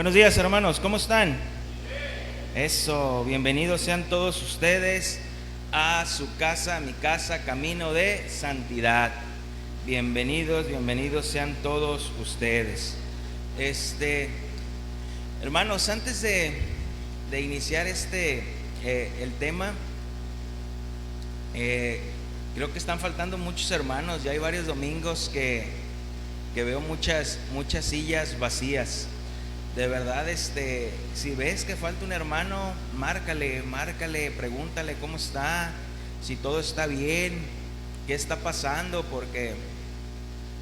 Buenos días, hermanos, ¿cómo están? Eso, bienvenidos sean todos ustedes a su casa, a mi casa, Camino de Santidad. Bienvenidos sean todos ustedes. Hermanos, antes de iniciar el tema, creo que están faltando muchos hermanos. Ya hay varios domingos que veo muchas sillas vacías. De verdad, si ves que falta un hermano, márcale, pregúntale cómo está, si todo está bien, qué está pasando, porque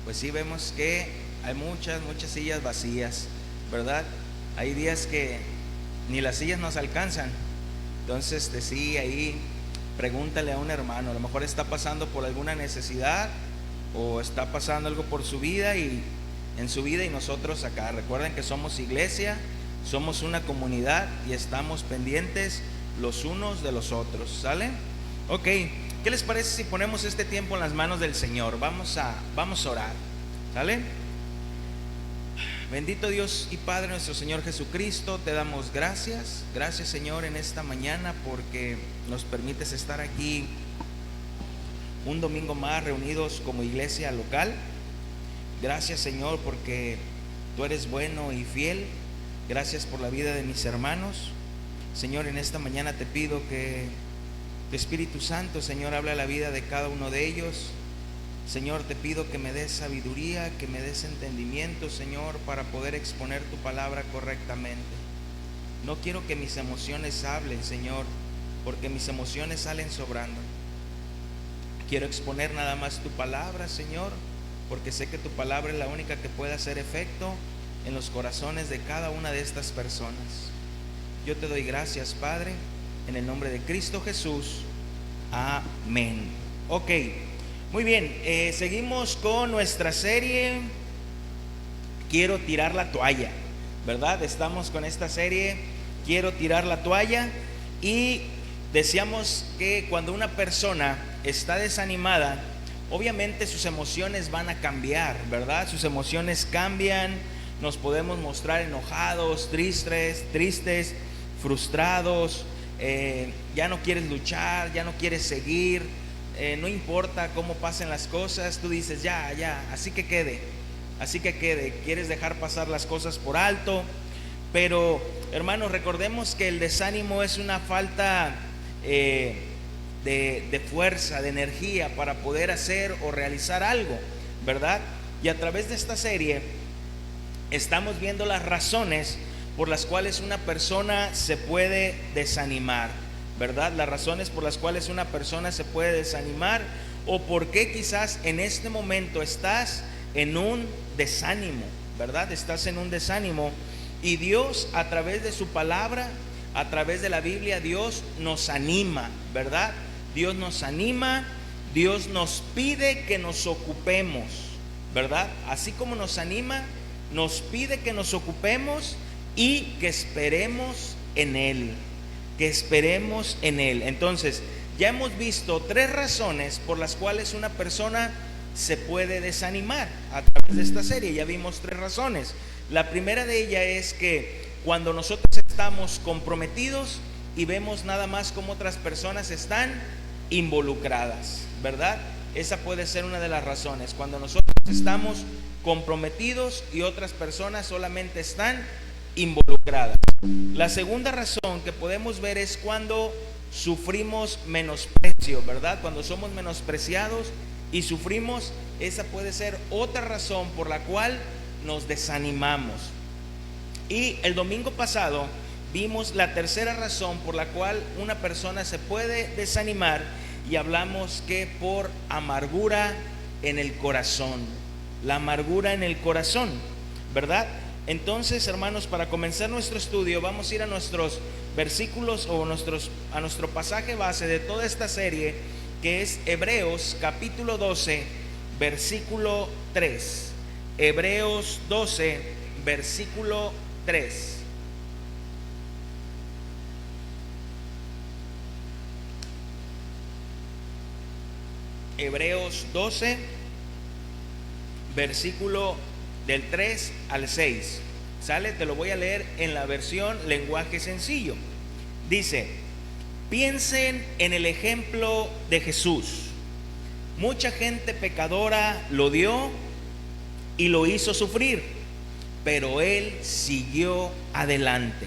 pues sí vemos que hay muchas sillas vacías, ¿verdad? Hay días que ni las sillas nos alcanzan. Entonces, sí, ahí pregúntale a un hermano, a lo mejor está pasando por alguna necesidad o está pasando algo por su vida en su vida, y nosotros acá. Recuerden que somos iglesia, somos una comunidad y estamos pendientes los unos de los otros, ¿sale? Ok, ¿qué les parece si ponemos este tiempo en las manos del Señor? Vamos a orar, ¿sale? Bendito Dios y Padre nuestro Señor Jesucristo, te damos gracias Señor en esta mañana, porque nos permites estar aquí un domingo más reunidos como iglesia local. Gracias, Señor, porque tú eres bueno y fiel. Gracias por la vida de mis hermanos. Señor, en esta mañana te pido que tu Espíritu Santo, Señor, hable a la vida de cada uno de ellos. Señor, te pido que me des sabiduría, que me des entendimiento, Señor, para poder exponer tu palabra correctamente. No quiero que mis emociones hablen, Señor, porque mis emociones salen sobrando. Quiero exponer nada más tu palabra, Señor, porque sé que tu palabra es la única que puede hacer efecto en los corazones de cada una de estas personas. Yo te doy gracias, Padre, en el nombre de Cristo Jesús. Amén. Ok, muy bien, seguimos con nuestra serie Quiero tirar la toalla, ¿verdad? Estamos con esta serie Quiero tirar la toalla, y decíamos que cuando una persona está desanimada, obviamente sus emociones van a cambiar, ¿verdad? Sus emociones cambian, nos podemos mostrar enojados, tristes, frustrados, ya no quieres luchar, ya no quieres seguir, no importa cómo pasen las cosas, tú dices ya, así que quede, quieres dejar pasar las cosas por alto. Pero hermanos, recordemos que el desánimo es una falta de fuerza, de energía para poder hacer o realizar algo, ¿verdad? Y a través de esta serie estamos viendo las razones por las cuales una persona se puede desanimar, ¿verdad? Las razones por las cuales una persona se puede desanimar, o por qué quizás en este momento estás en un desánimo, ¿verdad? Estás en un desánimo, y Dios, a través de su palabra, a través de la Biblia, Dios nos anima, ¿verdad? Dios nos anima, Dios nos pide que nos ocupemos, ¿verdad? Así como nos anima, nos pide que nos ocupemos y que esperemos en Él, Entonces, ya hemos visto 3 razones por las cuales una persona se puede desanimar a través de esta serie. Ya vimos 3 razones. La primera de ellas es que cuando nosotros estamos comprometidos y vemos nada más cómo otras personas están involucradas, ¿verdad? Esa puede ser una de las razones, cuando nosotros estamos comprometidos y otras personas solamente están involucradas. La segunda razón que podemos ver es cuando sufrimos menosprecio, ¿verdad? Cuando somos menospreciados y sufrimos, esa puede ser otra razón por la cual nos desanimamos. Y el domingo pasado vimos la tercera razón por la cual una persona se puede desanimar, y hablamos que por amargura en el corazón. La amargura en el corazón, ¿verdad? Entonces, hermanos, para comenzar nuestro estudio, vamos a ir a nuestros versículos o a nuestro pasaje base de toda esta serie, que es Hebreos capítulo 12, versículo 3. Hebreos 12, versículo 3. Hebreos 12, versículo del 3 al 6. ¿Sale? Te lo voy a leer en la versión lenguaje sencillo. Dice: piensen en el ejemplo de Jesús. Mucha gente pecadora lo dio y lo hizo sufrir, pero Él siguió adelante.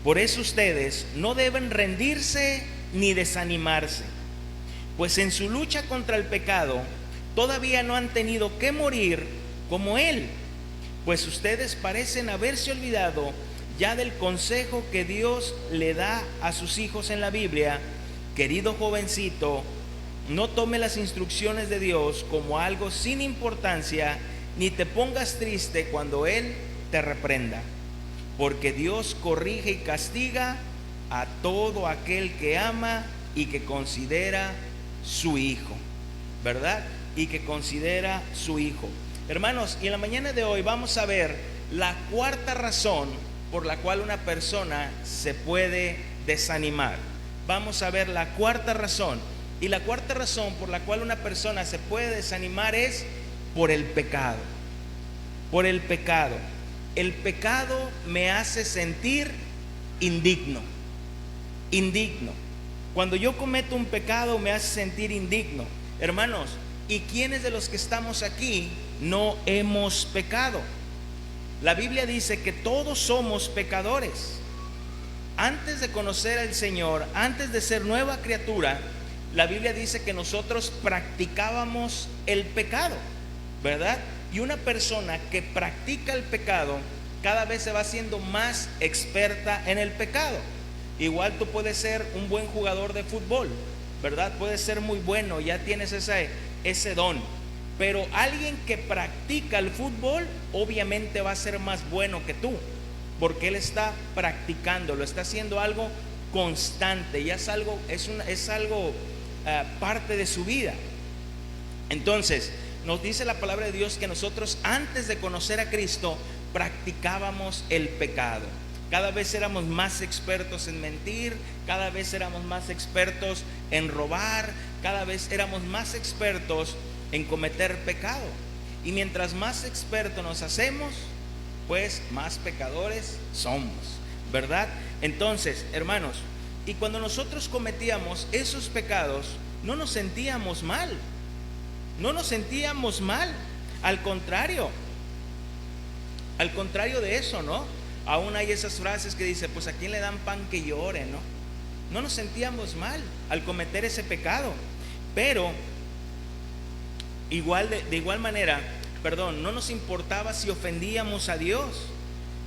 Por eso ustedes no deben rendirse ni desanimarse, pues en su lucha contra el pecado todavía no han tenido que morir como Él, pues ustedes parecen haberse olvidado ya del consejo que Dios le da a sus hijos en la Biblia. Querido jovencito, no tome las instrucciones de Dios como algo sin importancia, ni te pongas triste cuando Él te reprenda, porque Dios corrige y castiga a todo aquel que ama y que considera su hijo, ¿verdad? Y que considera su hijo. Hermanos, y en la mañana de hoy vamos a ver la cuarta razón por la cual una persona se puede desanimar. Vamos a ver la cuarta razón. Y la cuarta razón por la cual una persona se puede desanimar es por el pecado. Por el pecado. El pecado me hace sentir indigno. Indigno. Cuando yo cometo un pecado me hace sentir indigno. Hermanos, ¿y quiénes de los que estamos aquí no hemos pecado? La Biblia dice que todos somos pecadores. Antes de conocer al Señor, antes de ser nueva criatura, la Biblia dice que nosotros practicábamos el pecado, ¿verdad? Y una persona que practica el pecado cada vez se va haciendo más experta en el pecado. Igual tú puedes ser un buen jugador de fútbol, ¿verdad? Puedes ser muy bueno, ya tienes ese don. Pero alguien que practica el fútbol obviamente va a ser más bueno que tú, porque él está practicando, lo está haciendo algo constante, ya es algo parte de su vida. Entonces nos dice la palabra de Dios que nosotros antes de conocer a Cristo practicábamos el pecado. Cada vez éramos más expertos en mentir, cada vez éramos más expertos en robar, cada vez éramos más expertos en cometer pecado. Y mientras más expertos nos hacemos, pues más pecadores somos, ¿verdad? Entonces, hermanos, y cuando nosotros cometíamos esos pecados, no nos sentíamos mal. No nos sentíamos mal. Al contrario de eso, ¿no? Aún hay esas frases que dice, pues a quién le dan pan que llore, ¿no? No nos sentíamos mal al cometer ese pecado. Pero de igual manera, no nos importaba si ofendíamos a Dios.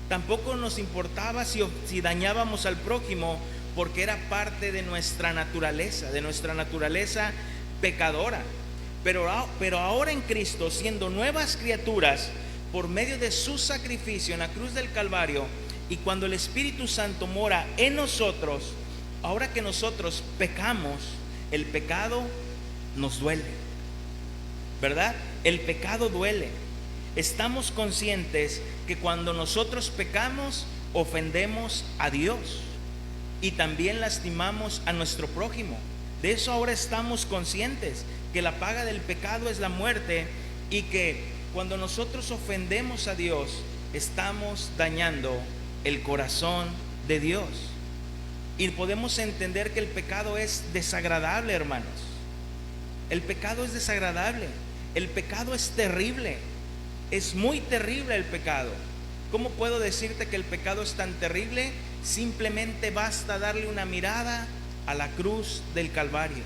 Tampoco nos importaba si dañábamos al prójimo, porque era parte de nuestra naturaleza pecadora. Pero ahora en Cristo, siendo nuevas criaturas, por medio de su sacrificio en la cruz del Calvario, y cuando el Espíritu Santo mora en nosotros, ahora que nosotros pecamos, el pecado nos duele, ¿verdad? El pecado duele. Estamos conscientes que cuando nosotros pecamos, ofendemos a Dios y también lastimamos a nuestro prójimo. De eso ahora estamos conscientes, que la paga del pecado es la muerte, y que cuando nosotros ofendemos a Dios, estamos dañando el corazón de Dios. Y podemos entender que el pecado es desagradable, hermanos. El pecado es desagradable. El pecado es terrible. Es muy terrible el pecado. ¿Cómo puedo decirte que el pecado es tan terrible? Simplemente basta darle una mirada a la cruz del Calvario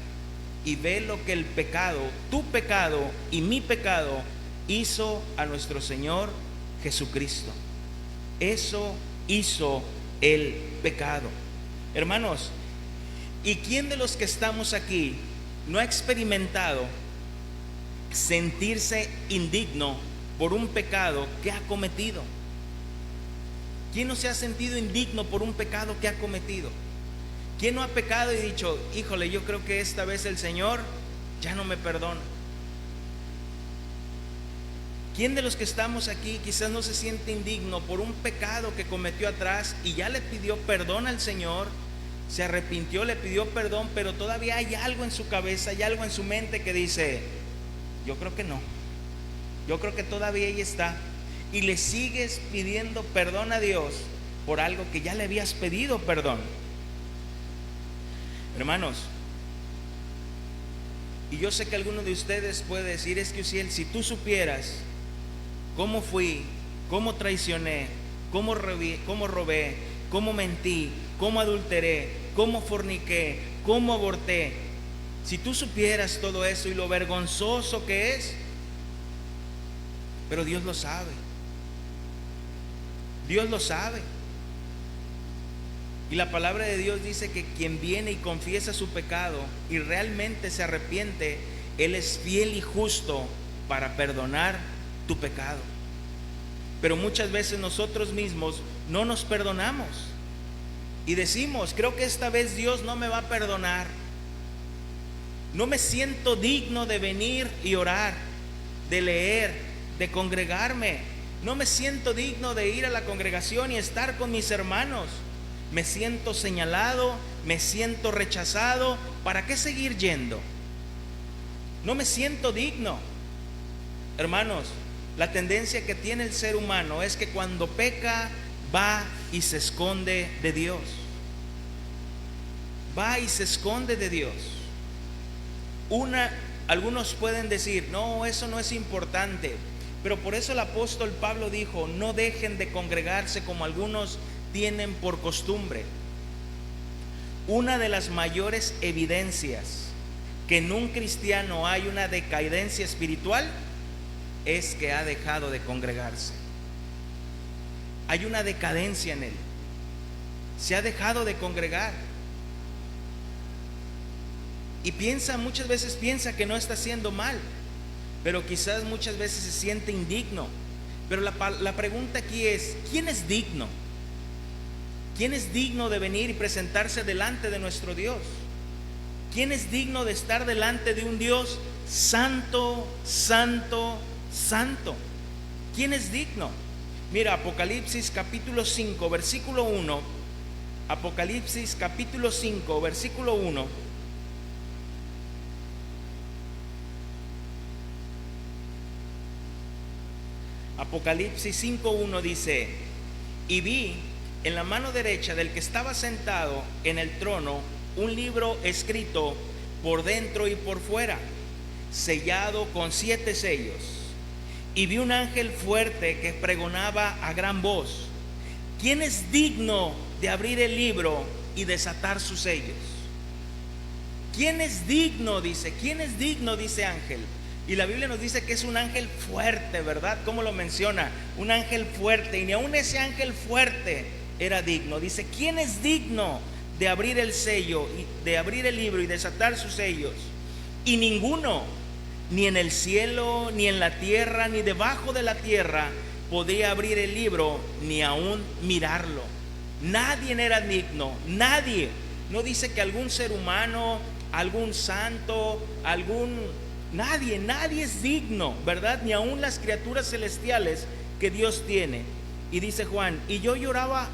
y ve lo que el pecado, tu pecado y mi pecado, hizo a nuestro Señor Jesucristo. Eso hizo el pecado. Hermanos, ¿y quién de los que estamos aquí no ha experimentado sentirse indigno por un pecado que ha cometido? ¿Quién no se ha sentido indigno por un pecado que ha cometido? ¿Quién no ha pecado y dicho, híjole, yo creo que esta vez el Señor ya no me perdona? ¿Quién de los que estamos aquí quizás no se siente indigno por un pecado que cometió atrás y ya le pidió perdón al Señor? Se arrepintió, le pidió perdón, pero todavía hay algo en su cabeza, hay algo en su mente que dice, yo creo que no, yo creo que todavía ahí está. y le sigues pidiendo perdón a Dios por algo que ya le habías pedido perdón. Hermanos, y yo sé que alguno de ustedes puede decir: es que Uziel, si tú supieras cómo fui, cómo traicioné, cómo robé, cómo mentí, cómo adulteré, cómo forniqué, cómo aborté, si tú supieras todo eso y lo vergonzoso que es. Pero Dios lo sabe. Dios lo sabe. Y la palabra de Dios dice que quien viene y confiesa su pecado y realmente se arrepiente, Él es fiel y justo para perdonar tu pecado. Pero muchas veces nosotros mismos no nos perdonamos y decimos: creo que esta vez Dios no me va a perdonar. No me siento digno de venir y orar, de leer, de congregarme. No me siento digno de ir a la congregación y estar con mis hermanos. Me siento señalado, me siento rechazado. ¿Para qué seguir yendo? No me siento digno. Hermanos, la tendencia que tiene el ser humano es que cuando peca, va y se esconde de Dios. Va y se esconde de Dios. Algunos pueden decir: no, eso no es importante. Pero por eso el apóstol Pablo dijo: no dejen de congregarse como algunos tienen por costumbre. Una de las mayores evidencias que en un cristiano hay una decadencia espiritual es que ha dejado de congregarse. Hay una decadencia en él. Se ha dejado de congregar. Y muchas veces piensa que no está haciendo mal, pero quizás muchas veces se siente indigno. Pero la pregunta aquí es: ¿quién es digno? ¿Quién es digno de venir y presentarse delante de nuestro Dios? ¿Quién es digno de estar delante de un Dios santo, santo, santo? ¿Quién es digno? Mira, Apocalipsis capítulo 5, versículo 1. Apocalipsis capítulo 5, versículo 1. Apocalipsis 5:1 dice: y vi en la mano derecha del que estaba sentado en el trono un libro escrito por dentro y por fuera, sellado con 7 sellos. Y vi un ángel fuerte que pregonaba a gran voz: ¿quién es digno de abrir el libro y desatar sus sellos? ¿Quién es digno? Dice. ¿Quién es digno? Dice ángel. Y la Biblia nos dice que es un ángel fuerte, ¿verdad? ¿Cómo lo menciona? Un ángel fuerte. Y ni aun ese ángel fuerte era digno. Dice: ¿quién es digno de abrir el sello, de abrir el libro y desatar sus sellos? Y ninguno, ni en el cielo, ni en la tierra, ni debajo de la tierra, podía abrir el libro, ni aún mirarlo. Nadie era digno, nadie. No dice que algún ser humano, algún santo, nadie es digno, ¿verdad? Ni aún las criaturas celestiales que Dios tiene. Y dice Juan: y yo lloraba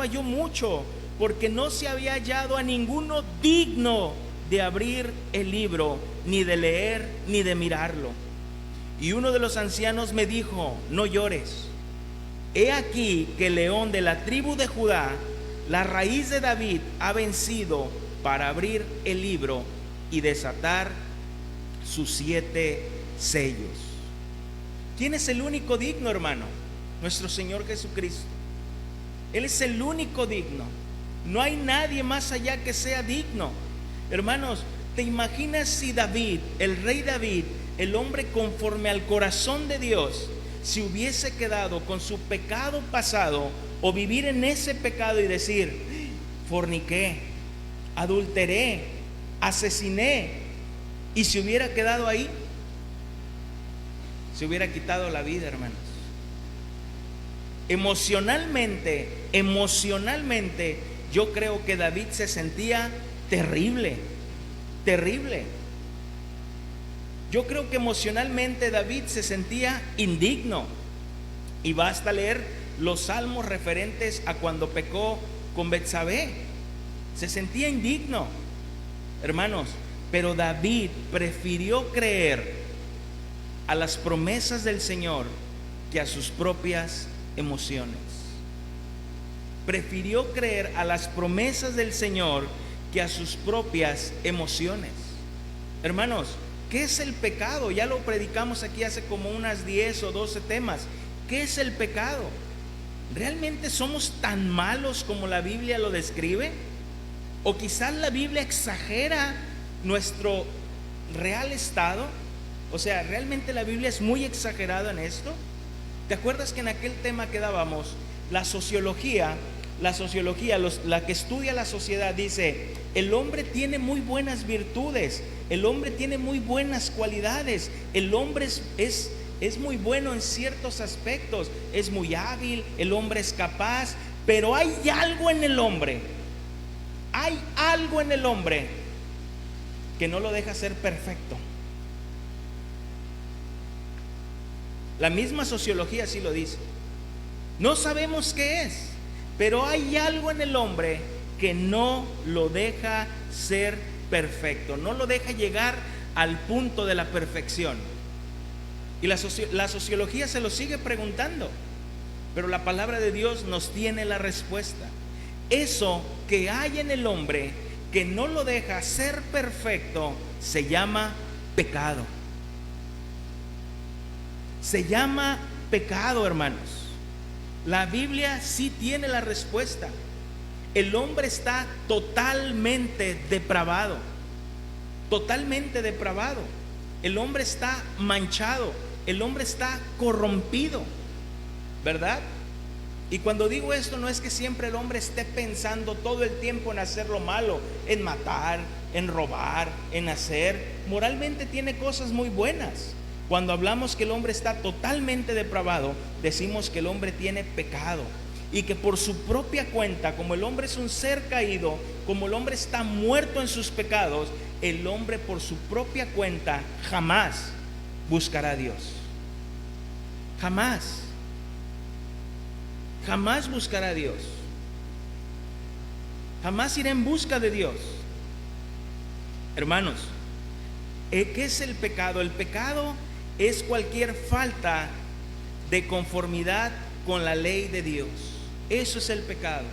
yo mucho, porque no se había hallado a ninguno digno de abrir el libro, ni de leer, ni de mirarlo. Y uno de los ancianos me dijo: no llores. He aquí que el león de la tribu de Judá, la raíz de David, ha vencido para abrir el libro y desatar sus 7 sellos. ¿Quién es el único digno, hermano? Nuestro Señor Jesucristo. Él es el único digno. No hay nadie más allá que sea digno. Hermanos, ¿te imaginas si David, el rey David, el hombre conforme al corazón de Dios, si hubiese quedado con su pecado pasado, o vivir en ese pecado y decir: forniqué, adulteré, asesiné, y se hubiera quedado ahí? Se hubiera quitado la vida, hermanos. Emocionalmente, yo creo que David se sentía terrible. Yo creo que emocionalmente David se sentía indigno. Y basta leer los salmos referentes a cuando pecó con Betsabé. Se sentía indigno, hermanos. Pero David prefirió creer a las promesas del Señor que a sus propias emociones. Prefirió creer a las promesas del Señor que a sus propias emociones. Hermanos, ¿qué es el pecado? Ya lo predicamos aquí hace como unas 10 o 12 temas. ¿Qué es el pecado? ¿Realmente somos tan malos como la Biblia lo describe? ¿O quizás la Biblia exagera nuestro real estado? O sea, ¿realmente la Biblia es muy exagerada en esto? ¿Te acuerdas que en aquel tema que dábamos, la sociología, la que estudia la sociedad dice, el hombre tiene muy buenas virtudes, el hombre tiene muy buenas cualidades, el hombre es muy bueno en ciertos aspectos, es muy hábil, el hombre es capaz, pero hay algo en el hombre que no lo deja ser perfecto. La misma sociología así lo dice. No sabemos qué es, pero hay algo en el hombre que no lo deja ser perfecto, no lo deja llegar al punto de la perfección. Y la sociología se lo sigue preguntando, pero la palabra de Dios nos tiene la respuesta. Eso que hay en el hombre que no lo deja ser perfecto se llama pecado. Se llama pecado, hermanos. La Biblia sí tiene la respuesta. El hombre está totalmente depravado. Totalmente depravado. El hombre está manchado. El hombre está corrompido, ¿verdad? Y cuando digo esto, no es que siempre el hombre esté pensando todo el tiempo en hacer lo malo, en matar, en robar, en hacer. Moralmente tiene cosas muy buenas. Cuando hablamos que el hombre está totalmente depravado, decimos que el hombre tiene pecado y que por su propia cuenta, como el hombre es un ser caído, como el hombre está muerto en sus pecados, el hombre por su propia cuenta jamás buscará a Dios. Jamás buscará a Dios. Jamás irá en busca de Dios. Hermanos, ¿qué es el pecado? El pecado es cualquier falta de conformidad con la ley de Dios. Eso es el pecado.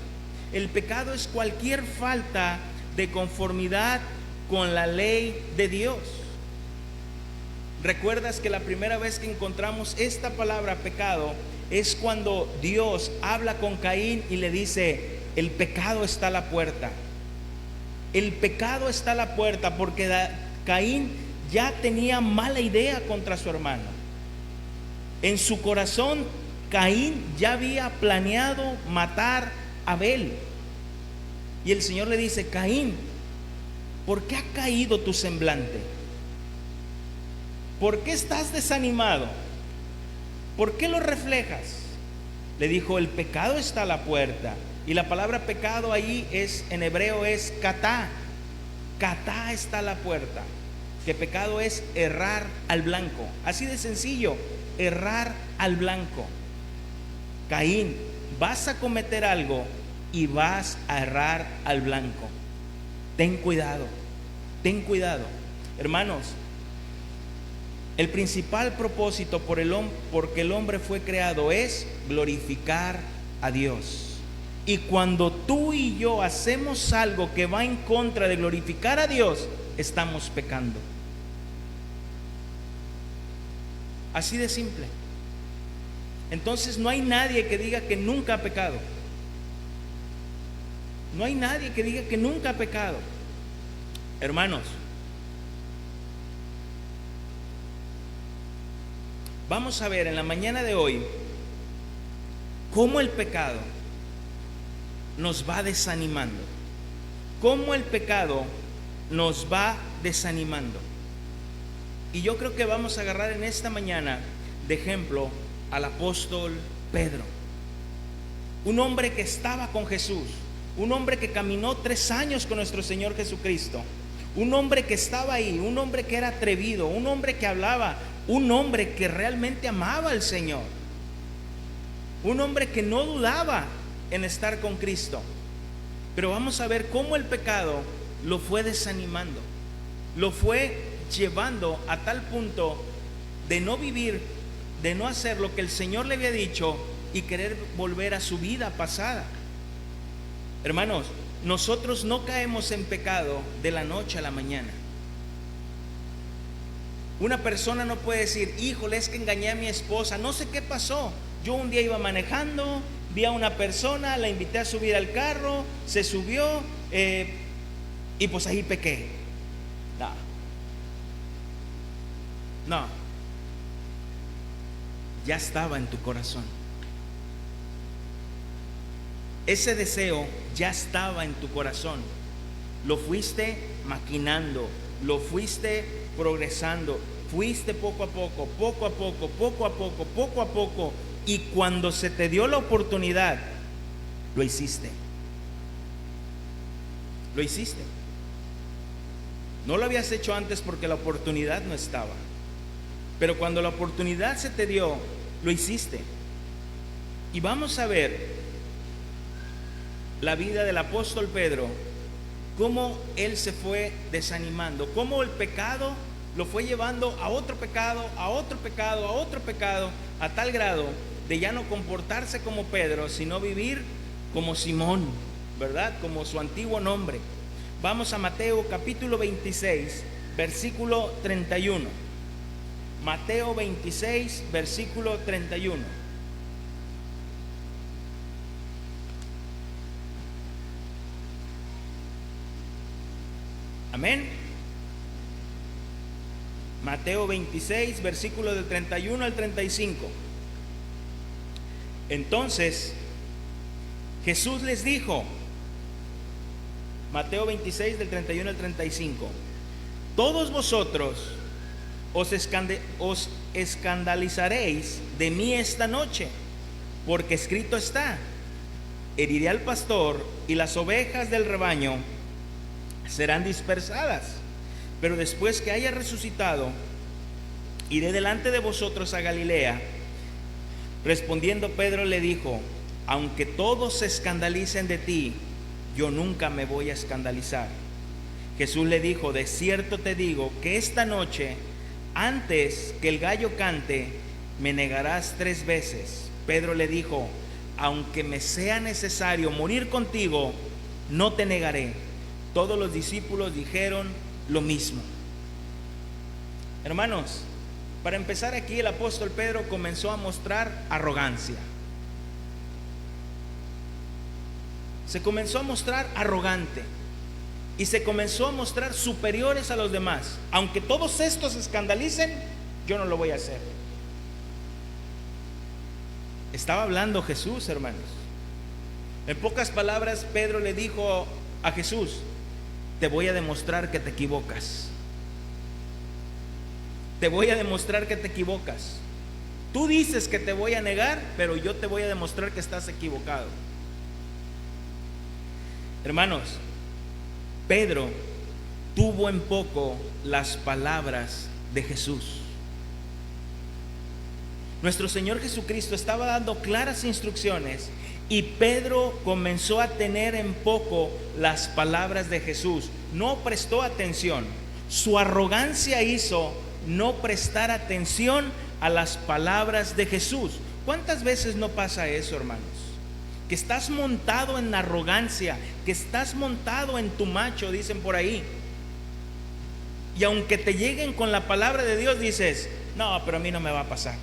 El pecado es cualquier falta de conformidad con la ley de Dios. ¿Recuerdas que la primera vez que encontramos esta palabra pecado es cuando Dios habla con Caín y le dice, el pecado está a la puerta? El pecado está a la puerta porque Caín ya tenía mala idea contra su hermano. En su corazón, Caín ya había planeado matar a Abel. Y el Señor le dice, Caín, ¿por qué ha caído tu semblante? ¿Por qué estás desanimado? ¿Por qué lo reflejas? Le dijo, el pecado está a la puerta. Y la palabra pecado ahí en hebreo es katá. Katá está a la puerta. Que pecado es errar al blanco. Así de sencillo, errar al blanco. Caín, vas a cometer algo y vas a errar al blanco. Ten cuidado, ten cuidado. Hermanos, el principal propósito porque el hombre fue creado es glorificar a Dios. Y cuando tú y yo hacemos algo que va en contra de glorificar a Dios, estamos pecando. Así de simple. Entonces no hay nadie que diga que nunca ha pecado. No hay nadie que diga que nunca ha pecado. Hermanos, vamos a ver en la mañana de hoy cómo el pecado nos va desanimando. Cómo el pecado nos va desanimando. Y yo creo que vamos a agarrar en esta mañana de ejemplo al apóstol Pedro. Un hombre que estaba con Jesús. Un hombre que caminó 3 años con nuestro Señor Jesucristo. Un hombre que estaba ahí. Un hombre que era atrevido. Un hombre que hablaba. Un hombre que realmente amaba al Señor. Un hombre que no dudaba en estar con Cristo. Pero vamos a ver cómo el pecado lo fue desanimando. Lo fue llevando a tal punto de no vivir de no hacer lo que el Señor le había dicho y querer volver a su vida pasada. Hermanos, nosotros no caemos en pecado de la noche a la mañana. Una persona no puede decir, híjole, es que engañé a mi esposa, no sé qué pasó. Yo un día iba manejando, vi a una persona, la invité a subir al carro, se subió y pues ahí pequé. No, ya estaba en tu corazón. Ese deseo ya estaba en tu corazón. Lo fuiste maquinando, lo fuiste progresando, fuiste poco a poco, poco a poco, poco a poco, poco a poco, y cuando se te dio la oportunidad, lo hiciste. Lo hiciste. No lo habías hecho antes porque la oportunidad no estaba, pero cuando la oportunidad se te dio, lo hiciste. Y vamos a ver la vida del apóstol Pedro, cómo él se fue desanimando, cómo el pecado lo fue llevando a otro pecado, a otro pecado, a otro pecado, a tal grado de ya no comportarse como Pedro, sino vivir como Simón, ¿verdad? Como su antiguo nombre. Vamos a Mateo capítulo 26, versículo 31. Mateo 26, versículo 31. Amén. Mateo 26, versículo del 31 al 35. Entonces Jesús les dijo, Mateo 26 del 31 al 35, todos vosotros os escandalizaréis de mí esta noche, porque escrito está, heriré al pastor y las ovejas del rebaño serán dispersadas. Pero después que haya resucitado, iré delante de vosotros a Galilea. Respondiendo Pedro le dijo, aunque todos se escandalicen de ti, yo nunca me voy a escandalizar. Jesús le dijo, de cierto te digo que esta noche, antes que el gallo cante, me negarás 3 veces. Pedro le dijo, aunque me sea necesario morir contigo, no te negaré. Todos los discípulos dijeron lo mismo. Hermanos, para empezar aquí el apóstol Pedro comenzó a mostrar arrogancia. Se comenzó a mostrar arrogante y se comenzó a mostrar superiores a los demás. Aunque todos estos se escandalicen, yo no lo voy a hacer. Estaba hablando Jesús, hermanos. En pocas palabras, Pedro le dijo a Jesús, te voy a demostrar que te equivocas. Te voy a demostrar que te equivocas. Tú dices que te voy a negar, pero yo te voy a demostrar que estás equivocado. Hermanos, Pedro tuvo en poco las palabras de Jesús. Nuestro Señor Jesucristo estaba dando claras instrucciones y Pedro comenzó a tener en poco las palabras de Jesús. No prestó atención. Su arrogancia hizo no prestar atención a las palabras de Jesús. ¿Cuántas veces no pasa eso, hermanos? Que estás montado en arrogancia, que estás montado en tu macho, dicen por ahí. Y aunque te lleguen con la palabra de Dios, dices, no, pero a mí no me va a pasar.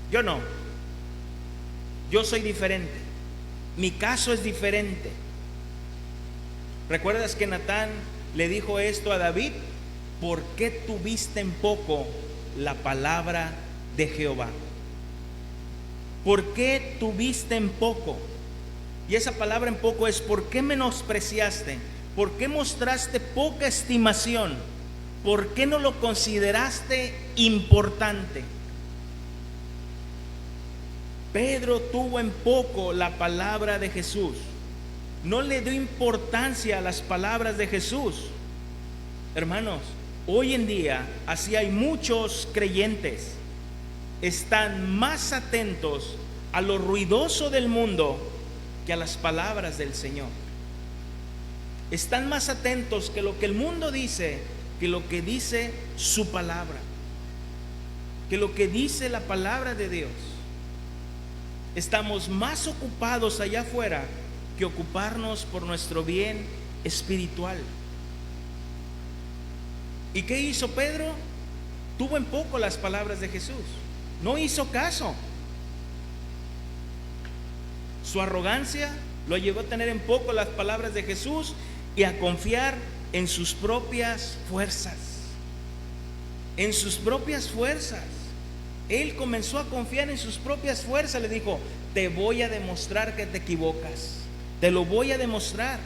Yo no. Yo soy diferente. Mi caso es diferente. ¿Recuerdas que Natán le dijo esto a David? ¿Por qué tuviste en poco la palabra de Jehová? ¿Por qué tuviste en poco? Y esa palabra en poco es ¿por qué menospreciaste? ¿Por qué mostraste poca estimación? ¿Por qué no lo consideraste importante? Pedro tuvo en poco la palabra de Jesús. No le dio importancia a las palabras de Jesús. Hermanos, hoy en día así hay muchos creyentes. Están más atentos a lo ruidoso del mundo que a las palabras del Señor. Están más atentos que lo que el mundo dice, que lo que dice su palabra. que lo que dice la palabra de Dios. Estamos más ocupados allá afuera que ocuparnos por nuestro bien espiritual. ¿Y qué hizo Pedro? Tuvo en poco las palabras de Jesús. No hizo caso. Su arrogancia lo llevó a tener en poco las palabras de Jesús y a confiar en sus propias fuerzas. En sus propias fuerzas. Él comenzó a confiar en sus propias fuerzas. Le dijo: te voy a demostrar que te equivocas. Te lo voy a demostrar.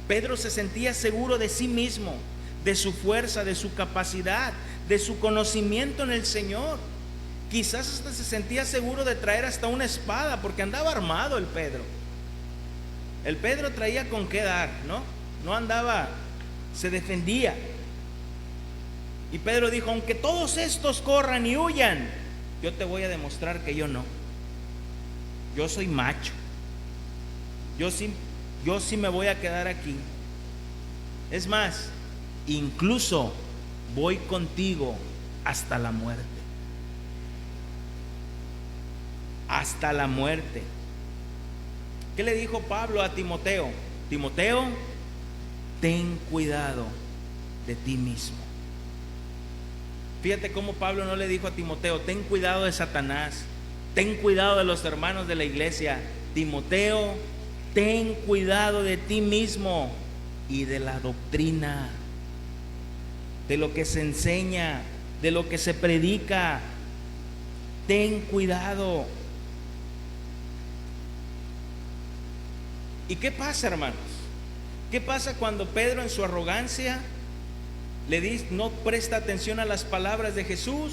Pedro se sentía seguro de sí mismo, de su fuerza, de su capacidad, de su conocimiento en el Señor. Quizás hasta se sentía seguro de traer hasta una espada, porque andaba armado el Pedro. El Pedro traía con qué dar, ¿no? No andaba, se defendía. Y Pedro dijo: aunque todos estos corran y huyan, yo te voy a demostrar que yo no. Yo soy macho. Yo sí me voy a quedar aquí. Es más, incluso voy contigo hasta la muerte. Hasta la muerte. ¿Qué le dijo Pablo a Timoteo? Timoteo, ten cuidado de ti mismo. Fíjate cómo Pablo no le dijo a Timoteo: ten cuidado de Satanás, ten cuidado de los hermanos de la iglesia. Timoteo, ten cuidado de ti mismo y de la doctrina, de lo que se enseña, de lo que se predica. Ten cuidado. ¿Y qué pasa, hermanos? ¿Qué pasa cuando Pedro, en su arrogancia, no presta atención a las palabras de Jesús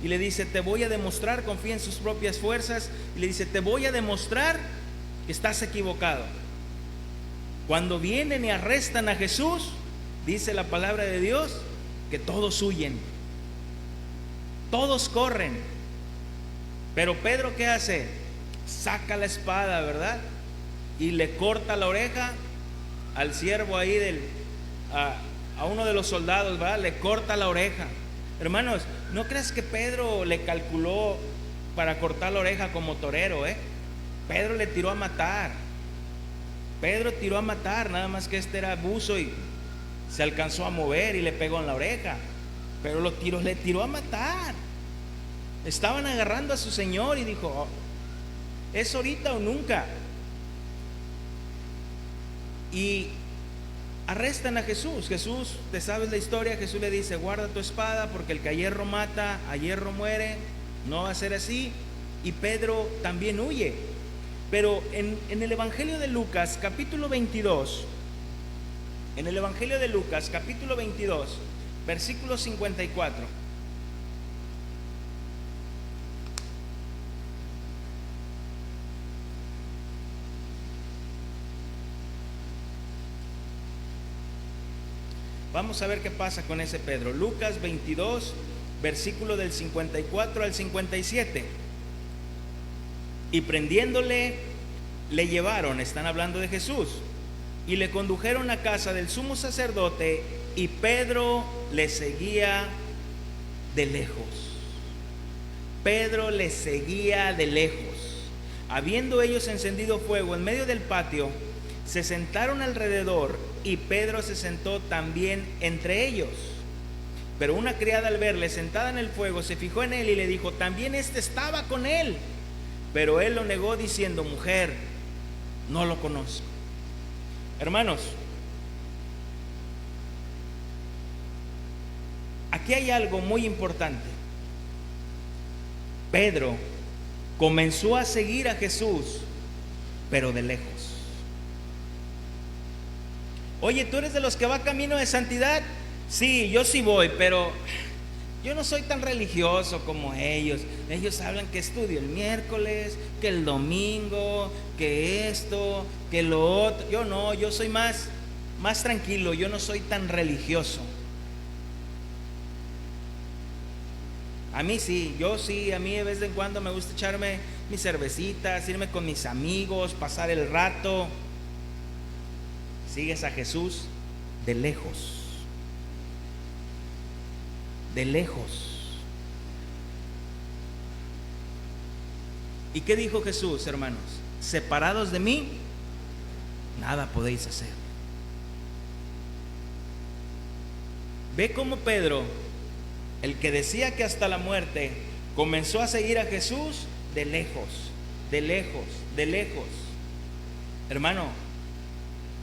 y le dice: te voy a demostrar, confía en sus propias fuerzas, y le dice: te voy a demostrar que estás equivocado? Cuando vienen y arrestan a Jesús, dice la palabra de Dios que todos huyen, todos corren. Pero Pedro, ¿qué hace? Saca la espada, ¿verdad? Y le corta la oreja al siervo ahí a uno de los soldados, ¿verdad? Le corta la oreja. Hermanos, no creas que Pedro le calculó para cortar la oreja como torero, ¿eh? Pedro le tiró a matar. Pedro tiró a matar, nada más que este era buzo y se alcanzó a mover y le pegó en la oreja. Pero le tiró a matar. Estaban agarrando a su Señor y dijo: oh, ¿es ahorita o nunca? Y arrestan a Jesús. Jesús, te sabes la historia, Jesús le dice: guarda tu espada, porque el que a hierro mata, a hierro muere. No va a ser así. Y Pedro también huye. Pero en el Evangelio de Lucas, capítulo 22, en el Evangelio de Lucas, capítulo 22, versículo 54. Vamos a ver qué pasa con ese Pedro. Lucas 22, versículo del 54 al 57. Y prendiéndole, le llevaron, están hablando de Jesús, y le condujeron a casa del sumo sacerdote, y Pedro le seguía de lejos. Pedro le seguía de lejos. Habiendo ellos encendido fuego en medio del patio, se sentaron alrededor, y Pedro se sentó también entre ellos. Pero una criada, al verle sentada en el fuego, se fijó en él y le dijo: también este estaba con él. Pero él lo negó, diciendo: mujer, no lo conozco. Hermanos, aquí hay algo muy importante. Pedro comenzó a seguir a Jesús, pero de lejos. Oye, ¿tú eres de los que va camino de santidad? Sí, yo sí voy, pero yo no soy tan religioso como ellos. Ellos hablan que estudio el miércoles, que el domingo, que esto, que lo otro. Yo no, yo soy más tranquilo, yo no soy tan religioso. A mí sí, a mí de vez en cuando me gusta echarme mis cervecitas, irme con mis amigos, pasar el rato. Sigues a Jesús de lejos. De lejos. ¿Y qué dijo Jesús, hermanos? Separados de mí, nada podéis hacer. Ve cómo Pedro, el que decía que hasta la muerte, comenzó a seguir a Jesús de lejos, de lejos, de lejos. Hermano,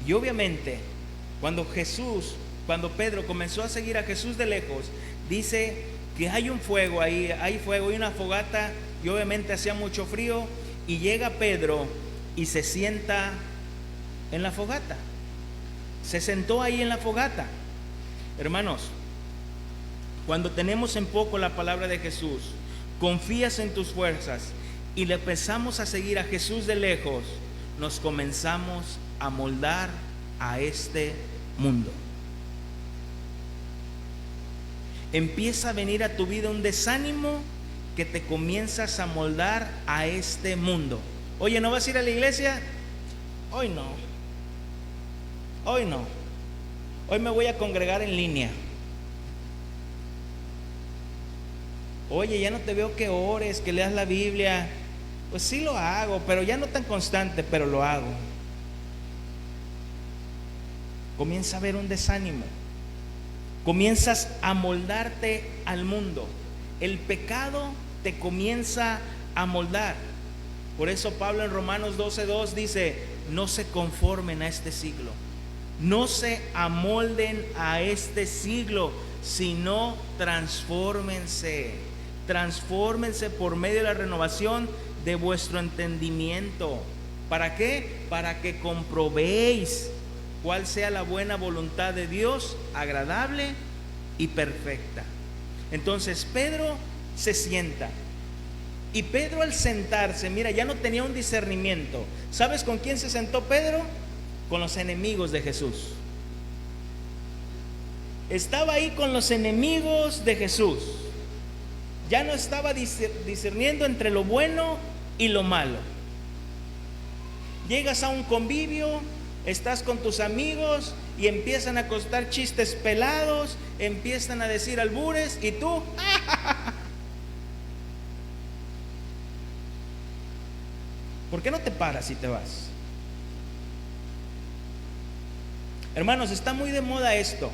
y obviamente cuando Pedro comenzó a seguir a Jesús de lejos, dice que hay un fuego ahí, hay fuego y una fogata, y obviamente hacía mucho frío, y llega Pedro y se sienta en la fogata. Se sentó ahí en la fogata. Hermanos, cuando tenemos en poco la palabra de Jesús, confías en tus fuerzas y le empezamos a seguir a Jesús de lejos, nos comenzamos a moldar a este mundo. Empieza a venir a tu vida un desánimo que te comienzas a moldar a este mundo. Oye, ¿no vas a ir a la iglesia? Hoy no. Hoy no. Hoy me voy a congregar en línea. Oye, ya no te veo que ores, que leas la Biblia. Pues sí lo hago, pero ya no tan constante, pero lo hago. Comienza a haber un desánimo. Comienzas a moldarte al mundo. El pecado te comienza a moldar. Por eso Pablo en Romanos 12:2 dice: no se conformen a este siglo, no se amolden a este siglo, sino transfórmense. Transfórmense por medio de la renovación de vuestro entendimiento. ¿Para qué? Para que comprobéis cuál sea la buena voluntad de Dios, agradable y perfecta. Entonces Pedro se sienta. Y Pedro, al sentarse, mira, ya no tenía un discernimiento. ¿Sabes con quién se sentó Pedro? Con los enemigos de Jesús. Estaba ahí con los enemigos de Jesús. Ya no estaba discerniendo entre lo bueno y lo malo. Llegas a un convivio, estás con tus amigos y empiezan a contar chistes pelados, empiezan a decir albures, y tú ¿por qué no te paras y te vas? Hermanos, está muy de moda esto,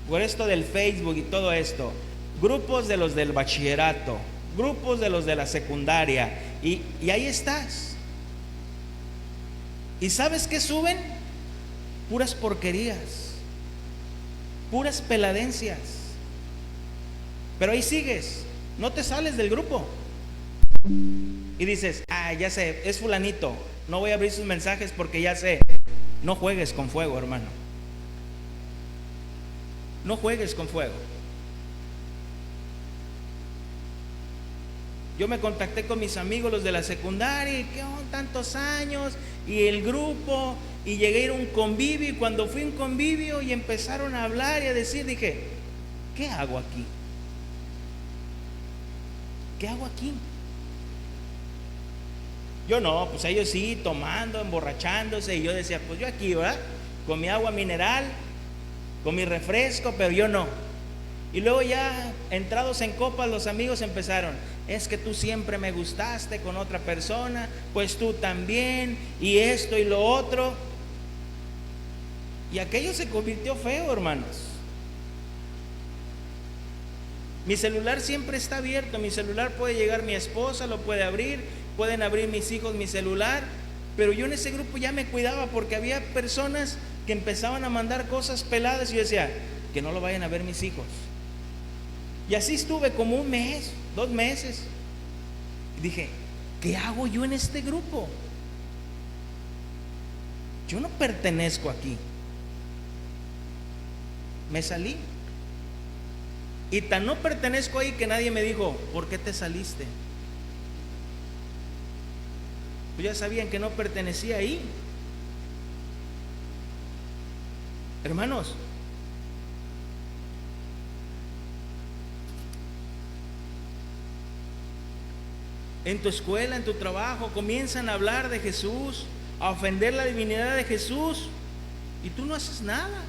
por esto del Facebook y todo esto. Grupos de los del bachillerato, grupos de los de la secundaria, y ahí estás. ¿Y sabes qué suben? Puras porquerías, puras peladencias. Pero ahí sigues, no te sales del grupo. Y dices: ya sé, es fulanito, no voy a abrir sus mensajes porque ya sé. No juegues con fuego, hermano. No juegues con fuego. Yo me contacté con mis amigos, los de la secundaria, y ¿qué son tantos años? Y el grupo, y llegué a ir a un convivio, y cuando fui a un convivio y empezaron a hablar y a decir, dije: ¿qué hago aquí? ¿Qué hago aquí? Yo no, pues ellos sí, tomando, emborrachándose, y yo decía: pues yo aquí, ¿verdad? Con mi agua mineral, con mi refresco, pero yo no. Y luego ya entrados en copas, los amigos empezaron: es que tú siempre me gustaste con otra persona, pues tú también, y esto y lo otro. Y aquello se convirtió feo, hermanos. Mi celular siempre está abierto, mi celular puede llegar mi esposa, lo puede abrir, pueden abrir mis hijos mi celular, pero yo en ese grupo ya me cuidaba, porque había personas que empezaban a mandar cosas peladas, y yo decía: que no lo vayan a ver mis hijos. Y así estuve como un mes, 2 meses. Y dije: ¿qué hago yo en este grupo? Yo no pertenezco aquí. Me salí. Y tan no pertenezco ahí que nadie me dijo: ¿por qué te saliste? Pues ya sabían que no pertenecía ahí. Hermanos, en tu escuela, en tu trabajo, comienzan a hablar de Jesús, a ofender la divinidad de Jesús, y tú no haces nada,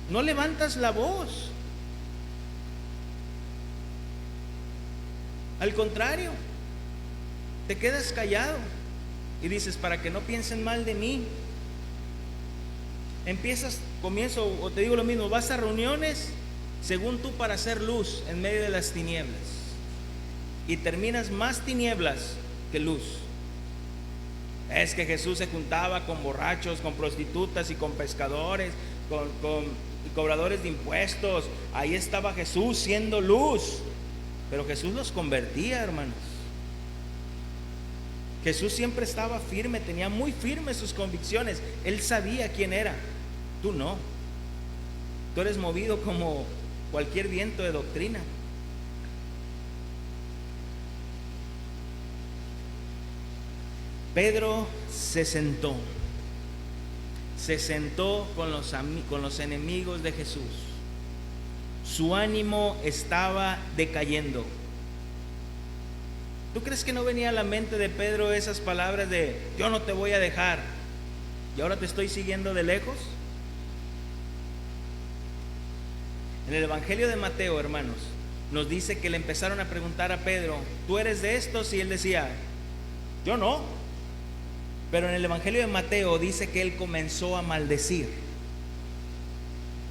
no levantas la voz. Al contrario, te quedas callado y dices, para que no piensen mal de mí. Comienzo, o te digo lo mismo, vas a reuniones según tú para hacer luz en medio de las tinieblas y terminas más tinieblas que luz. Es que Jesús se juntaba con borrachos, con prostitutas y con pescadores, con cobradores de impuestos. Ahí estaba Jesús siendo luz, pero Jesús los convertía, hermanos. Jesús siempre estaba firme, tenía muy firmes sus convicciones. Él sabía quién era, tú no. Tú eres movido como cualquier viento de doctrina. Pedro se sentó con los enemigos de Jesús. Su ánimo estaba decayendo. ¿Tú crees que no venía a la mente de Pedro esas palabras de yo no te voy a dejar y ahora te estoy siguiendo de lejos? En el Evangelio de Mateo, hermanos, nos dice que le empezaron a preguntar a Pedro, ¿tú eres de estos? Y él decía, yo no. Pero en el Evangelio de Mateo dice que él comenzó a maldecir.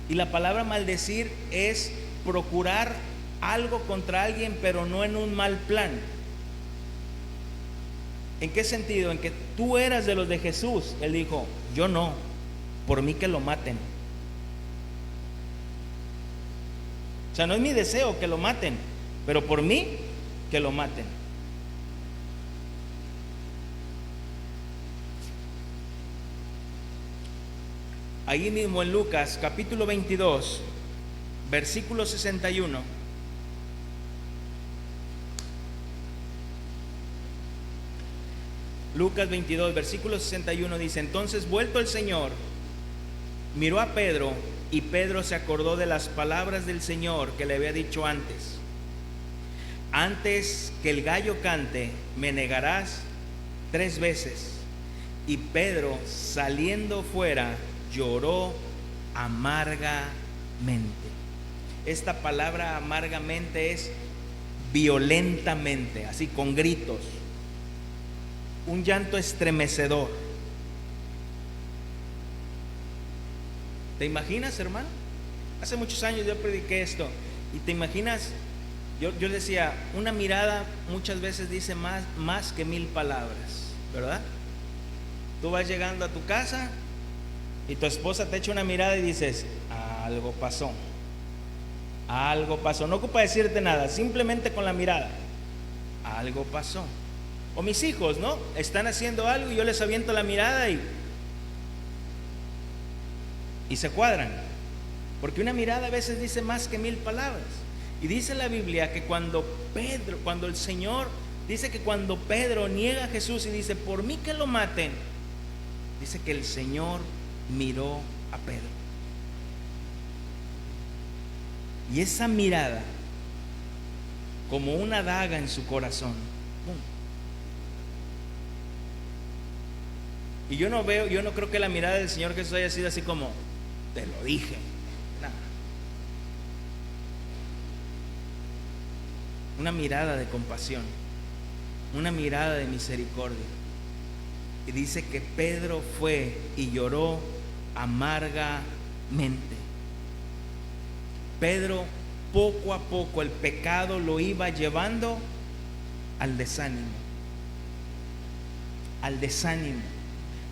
Y la palabra maldecir es procurar algo contra alguien, pero no en un mal plan. ¿En qué sentido? En que tú eras de los de Jesús. Él dijo, yo no, por mí que lo maten. O sea, no es mi deseo que lo maten, pero por mí que lo maten. Ahí mismo en Lucas capítulo 22, versículo 61. Lucas 22, versículo 61 dice, entonces vuelto el Señor, miró a Pedro, y Pedro se acordó de las palabras del Señor que le había dicho antes. Antes que el gallo cante, me negarás 3 veces. Y Pedro, saliendo fuera, lloró amargamente. Esta palabra amargamente es violentamente, así con gritos, un llanto estremecedor. ¿Te imaginas, hermano? Hace muchos años yo prediqué esto y te imaginas, yo decía, una mirada muchas veces dice más que 1000 palabras, ¿verdad? Tú vas llegando a tu casa y tu esposa te echa una mirada y dices, algo pasó. Algo pasó. No ocupa decirte nada, simplemente con la mirada. Algo pasó. O mis hijos, ¿no? Están haciendo algo y yo les aviento la mirada y se cuadran. Porque una mirada a veces dice más que 1000 palabras. Y dice la Biblia que cuando el Señor dice que cuando Pedro niega a Jesús y dice, por mí que lo maten, dice que el Señor miró a Pedro. Y esa mirada, como una daga en su corazón, ¡pum! Y yo no creo que la mirada del Señor Jesús haya sido así como, te lo dije. Nada. Una mirada de compasión, una mirada de misericordia. Y dice que Pedro fue y lloró amargamente. Pedro, poco a poco, el pecado lo iba llevando al desánimo,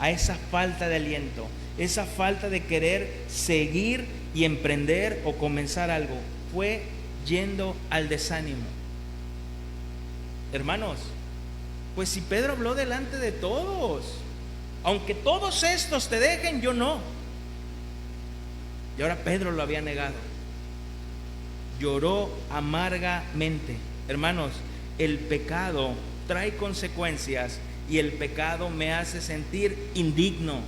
a esa falta de aliento, esa falta de querer seguir y emprender o comenzar algo. Fue yendo al desánimo. Hermanos, pues si Pedro habló delante de todos, aunque todos estos te dejen, yo no. Y ahora Pedro lo había negado. Lloró amargamente. Hermanos, el pecado trae consecuencias y el pecado me hace sentir indigno.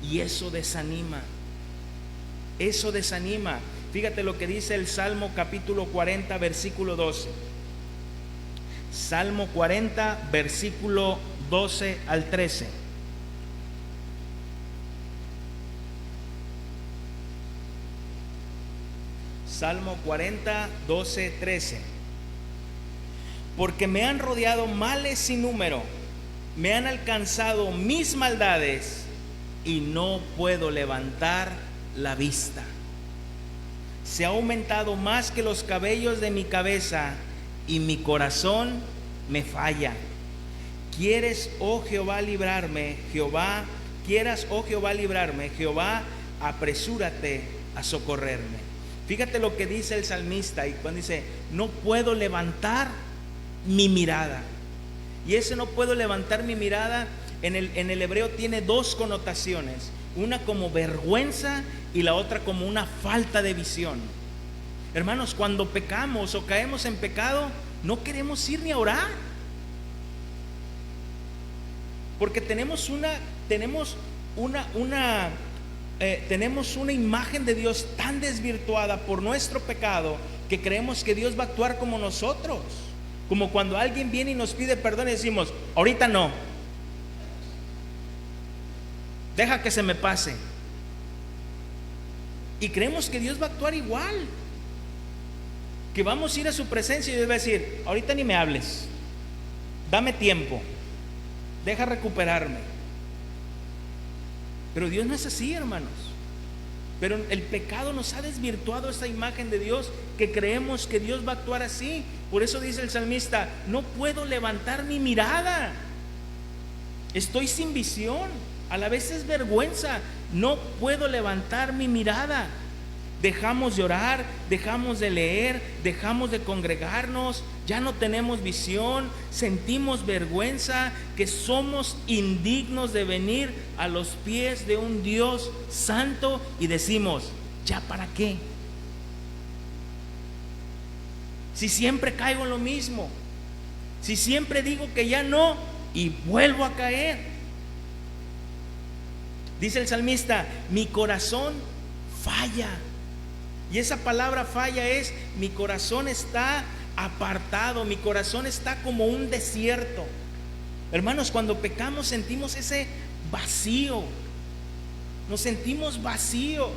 Y eso desanima. Eso desanima. Fíjate lo que dice el Salmo capítulo 40, versículo 12. Salmo 40, versículo 12 al 13. Salmo 40, 12, 13. porque me han rodeado males sin número, me han alcanzado mis maldades y no puedo levantar la vista. Se ha aumentado más que los cabellos de mi cabeza y mi corazón me falla. Quieres, oh Jehová, librarme, Jehová, quieras, oh Jehová, librarme, Jehová, apresúrate a socorrerme. Fíjate lo que dice el salmista, y cuando dice, no puedo levantar mi mirada. Y ese no puedo levantar mi mirada en el hebreo tiene dos connotaciones, una como vergüenza y la otra como una falta de visión. Hermanos, cuando pecamos o caemos en pecado, no queremos ir ni a orar, porque tenemos una imagen de Dios tan desvirtuada por nuestro pecado que creemos que Dios va a actuar como nosotros. Como cuando alguien viene y nos pide perdón y decimos, ahorita no, deja que se me pase. Y creemos que Dios va a actuar igual, que vamos a ir a su presencia y Dios va a decir, ahorita ni me hables, dame tiempo, deja recuperarme. Pero Dios no es así, hermanos. Pero el pecado nos ha desvirtuado esa imagen de Dios, que creemos que Dios va a actuar así. Por eso dice el salmista, no puedo levantar mi mirada, estoy sin visión, a la vez es vergüenza, no puedo levantar mi mirada. Dejamos de orar, dejamos de leer, dejamos de congregarnos, ya no tenemos visión, sentimos vergüenza, que somos indignos de venir a los pies de un Dios santo y decimos, ¿ya para qué? Si siempre caigo en lo mismo, si siempre digo que ya no y vuelvo a caer. Dice el salmista, mi corazón falla. Y esa palabra falla es, mi corazón está apartado, mi corazón está como un desierto. Hermanos, cuando pecamos sentimos ese vacío, nos sentimos vacíos.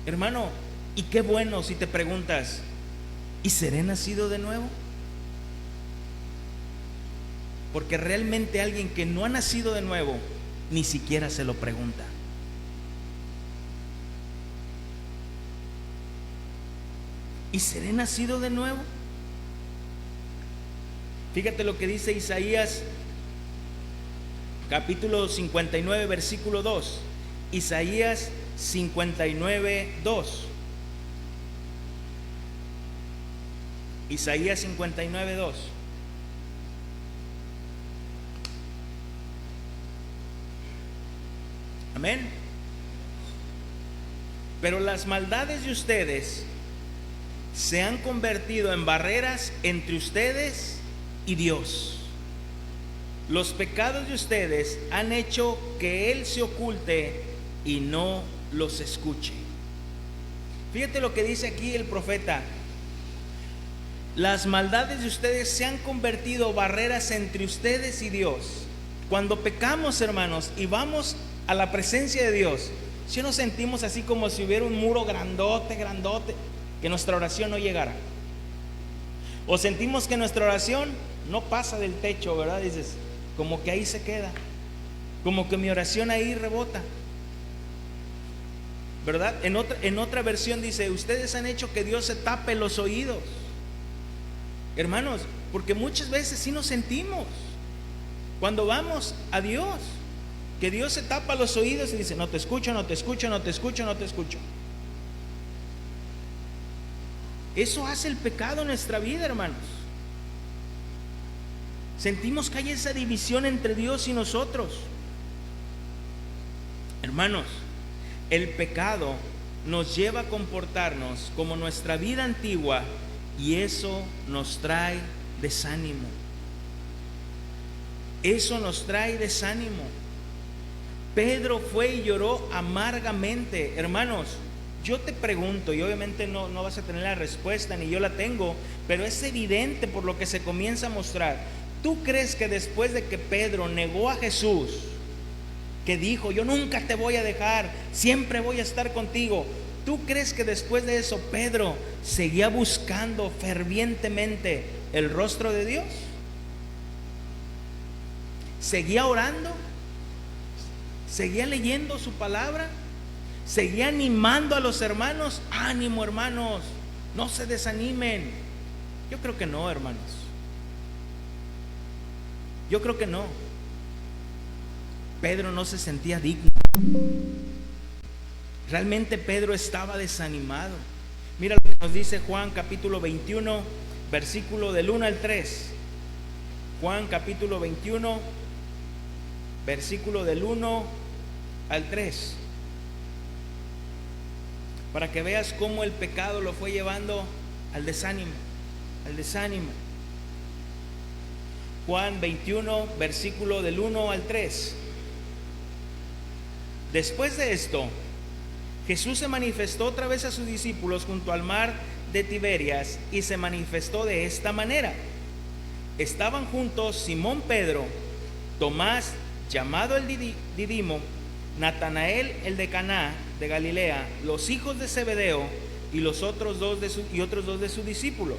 Hermano, y qué bueno si te preguntas, ¿y seré nacido de nuevo? Porque realmente alguien que no ha nacido de nuevo ni siquiera se lo pregunta. ¿Y seré nacido de nuevo? Fíjate lo que dice Isaías capítulo 59 versículo 2. Isaías 59, 2. Isaías 59, 2. Amén. Pero las maldades de ustedes se han convertido en barreras entre ustedes y Dios. Los pecados de ustedes han hecho que Él se oculte y no los escuche. Fíjate lo que dice aquí el profeta. Las maldades de ustedes se han convertido barreras entre ustedes y Dios. Cuando pecamos, hermanos, y vamos a la presencia de Dios, si nos sentimos así como si hubiera un muro grandote, que nuestra oración no llegara, o sentimos que nuestra oración no pasa del techo, ¿verdad? Dices, como que ahí se queda, como que mi oración ahí rebota, ¿verdad? En otra versión dice, ustedes han hecho que Dios se tape los oídos. Hermanos, porque muchas veces sí nos sentimos cuando vamos a Dios, que Dios se tapa los oídos y dice, no te escucho, no te escucho, no te escucho, no te escucho. Eso hace el pecado en nuestra vida, hermanos. Sentimos que hay esa división entre Dios y nosotros. Hermanos, el pecado nos lleva a comportarnos como nuestra vida antigua y eso nos trae desánimo. Eso nos trae desánimo. Pedro fue y lloró amargamente. Hermanos, yo te pregunto, y obviamente no vas a tener la respuesta, ni yo la tengo, pero es evidente por lo que se comienza a mostrar. ¿Tú crees que después de que Pedro negó a Jesús, que dijo, yo nunca te voy a dejar, siempre voy a estar contigo, ¿Tú crees que después de eso Pedro seguía buscando fervientemente el rostro de Dios? ¿Seguía orando? ¿Seguía leyendo su palabra? ¿Seguía animando a los hermanos? Ánimo, hermanos, no se desanimen. Yo creo que no, hermanos. Yo creo que no. Pedro no se sentía digno. Realmente Pedro estaba desanimado. Mira lo que nos dice Juan capítulo 21, versículo del 1 al 3. Juan capítulo 21, versículo del 1 al 3. Para que veas cómo el pecado lo fue llevando al desánimo, al desánimo. Juan 21, versículo del 1 al 3. Después de esto, Jesús se manifestó otra vez a sus discípulos junto al mar de Tiberias y se manifestó de esta manera. Estaban juntos Simón Pedro, Tomás, llamado el Didimo, Natanael el de Caná de Galilea, los hijos de Zebedeo y otros dos de sus discípulos.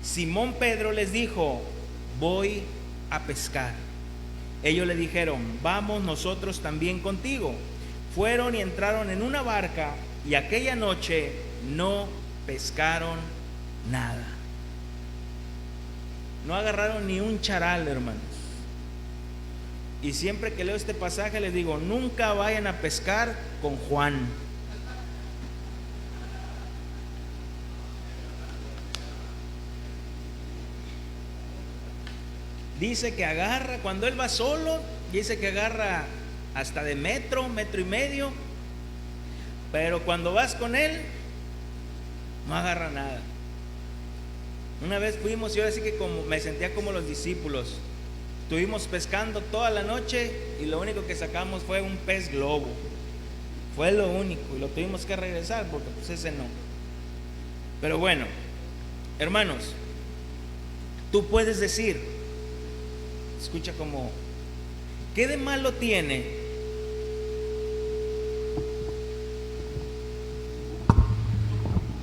Simón Pedro les dijo: voy a pescar. Ellos le dijeron: vamos nosotros también contigo. Fueron y entraron en una barca y aquella noche no pescaron nada. No agarraron ni un charal, hermanos. Y siempre que leo este pasaje les digo: nunca vayan a pescar con Juan. Dice que agarra, cuando él va solo, dice que agarra hasta de metro y medio, pero cuando vas con él no agarra nada. Una vez fuimos y ahora sí que me sentía como los discípulos. Estuvimos pescando toda la noche y lo único que sacamos fue un pez globo. Fue lo único y lo tuvimos que regresar porque pues ese no. Pero bueno, hermanos, tú puedes decir, escucha como, ¿qué de malo tiene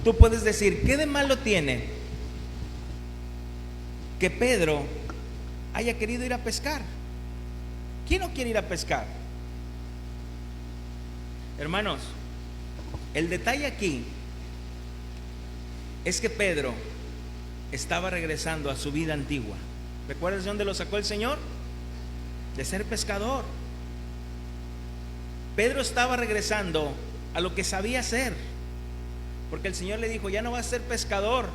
tú puedes decir, ¿qué de malo tiene que Pedro haya querido ir a pescar? ¿Quién no quiere ir a pescar? Hermanos, el detalle aquí es que Pedro estaba regresando a su vida antigua. ¿Recuerdas de dónde lo sacó el Señor? De ser pescador. Pedro estaba regresando a lo que sabía hacer, porque el Señor le dijo: ya no vas a ser pescador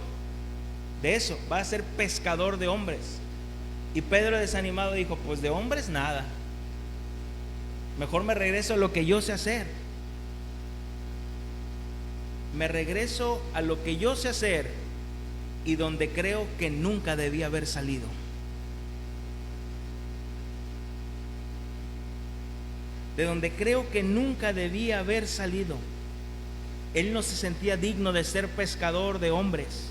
de eso, vas a ser pescador de hombres. Y Pedro, desanimado, dijo: pues de hombres nada, mejor me regreso a lo que yo sé hacer. Me regreso a lo que yo sé hacer y donde creo que nunca debía haber salido. De donde creo que nunca debía haber salido. Él no se sentía digno de ser pescador de hombres.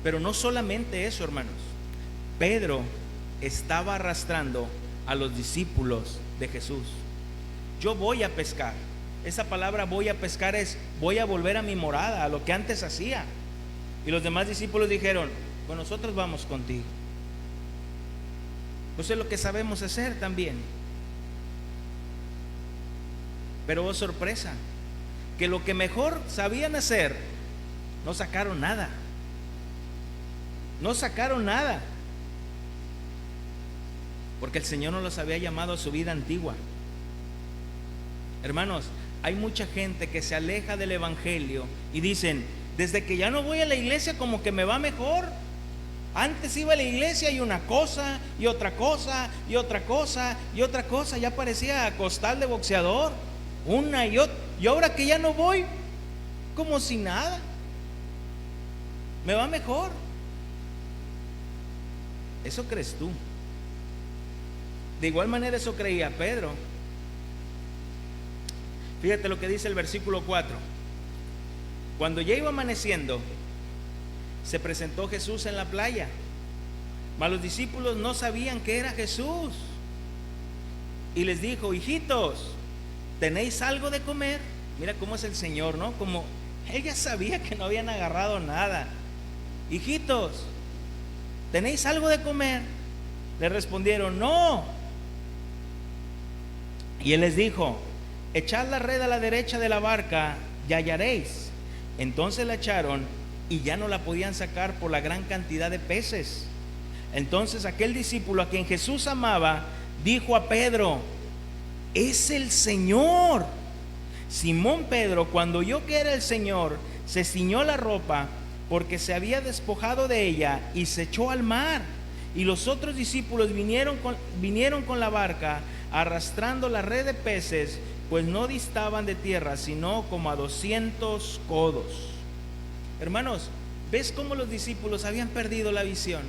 Pero no solamente eso, hermanos. Pedro estaba arrastrando a los discípulos de Jesús. Yo voy a pescar. Esa palabra voy a pescar es voy a volver a mi morada, a lo que antes hacía. Y los demás discípulos dijeron: pues nosotros vamos contigo. Pues es lo que sabemos hacer también. Pero oh sorpresa, que lo que mejor sabían hacer, no sacaron nada. No sacaron nada. Porque el Señor no los había llamado a su vida antigua. Hermanos, hay mucha gente que se aleja del Evangelio y dicen: desde que ya no voy a la iglesia como que me va mejor. Antes iba a la iglesia y una cosa y otra cosa y otra cosa y otra cosa, ya parecía costal de boxeador, una y otra, y ahora que ya no voy, como si nada, me va mejor. Eso crees tú. De igual manera eso creía Pedro. Fíjate lo que dice el versículo 4. Cuando ya iba amaneciendo, se presentó Jesús en la playa, mas los discípulos no sabían que era Jesús. Y les dijo: hijitos, ¿tenéis algo de comer? Mira cómo es el Señor, ¿no? Como Él ya sabía que no habían agarrado nada. Hijitos, ¿tenéis algo de comer? Le respondieron, no. Y Él les dijo, echad la red a la derecha de la barca y hallaréis. Entonces la echaron y ya no la podían sacar por la gran cantidad de peces. Entonces aquel discípulo a quien Jesús amaba dijo a Pedro, es el Señor. Simón Pedro, cuando oyó que era el Señor, se ciñó la ropa porque se había despojado de ella y se echó al mar. Y los otros discípulos vinieron con la barca arrastrando la red de peces, pues no distaban de tierra sino como a 200 codos. Hermanos, ¿ves cómo los discípulos habían perdido la visión?